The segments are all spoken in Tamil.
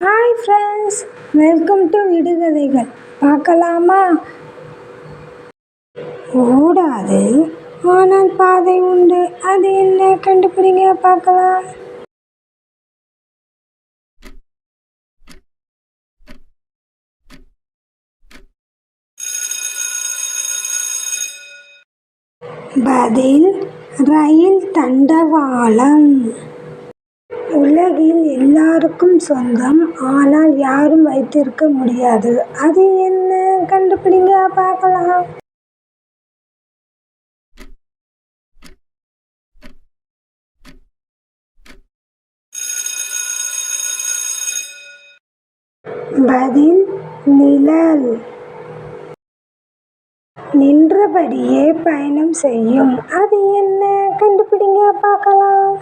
ஹாய் ஃப்ரெண்ட்ஸ், வெல்கம் டு விடுகதைகள். பார்க்கலாமா? ஓடாது, ஆனால் பாதை உண்டு. அது என்ன? கண்டுபிடிங்க பார்க்கலாம். பதில் ரயில் தண்டவாளம். உலகில் எல்லாருக்கும் சொந்தம், ஆனால் யாரும் வைத்திருக்க முடியாது. அது என்ன? கண்டுபிடிங்க பார்க்கலாம். பதில் நிழல். நின்றபடியே பயணம் செய்யும். அது என்ன? கண்டுபிடிங்க பார்க்கலாம்.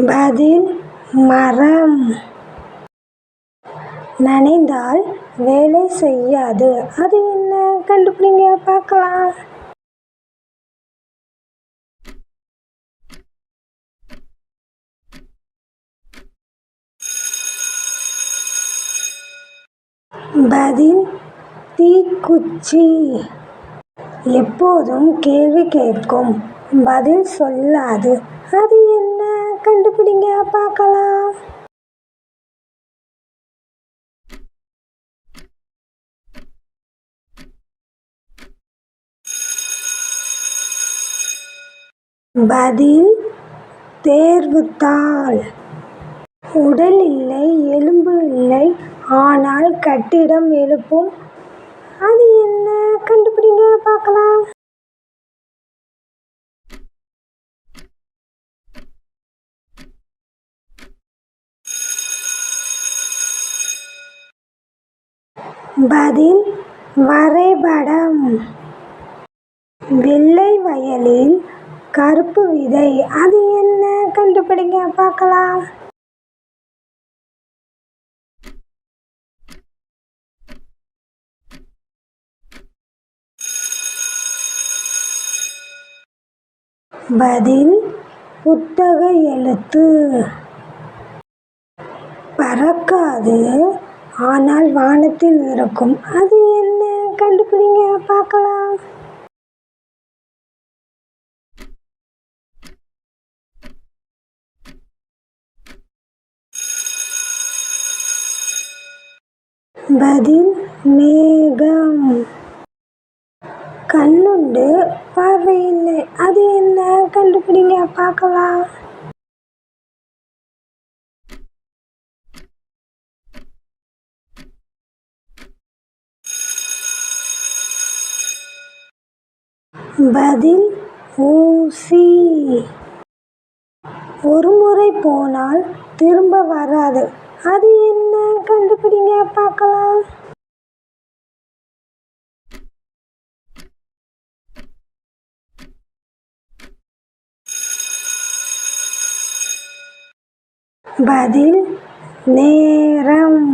பதில் மரம். நனைந்தால் வேலை செய்யாது. அது என்ன? கண்டுபிடிங்க பார்க்கலாம். பதில் தீக்குச்சி. எப்போதும் கேள்வி கேட்கும், பதில் சொல்லாது. அது என்ன? கண்டுபிடிங்க பார்க்கலாம். பதில் தேர்வுத்தாள். உடல் இல்லை, எலும்பு இல்லை, ஆனால் கட்டிடம் எழுப்பும். அது என்ன? கண்டுபிடிங்க பார்க்கலாம். பதில் வரைபடம். வெள்ளை வயலில் கருப்பு விதை. அது என்ன? கண்டுபிடிங்க பார்க்கலாம். பதில் புத்தக எழுத்து. பறக்காது, ஆனால் வானத்தில் இருக்கும். அது என்ன? கண்டுபிடிங்க பார்க்கலாம். பதில் மேகம். கண்ணுண்டு, பார்வை இல்லை. அது என்ன? கண்டுபிடிங்க பார்க்கலாம். பதில் ஊசி. ஒரு முறை போனால் திரும்ப வராது. அது என்ன? கண்டுபிடிங்க பார்க்கலாம். பதில் நேரம்.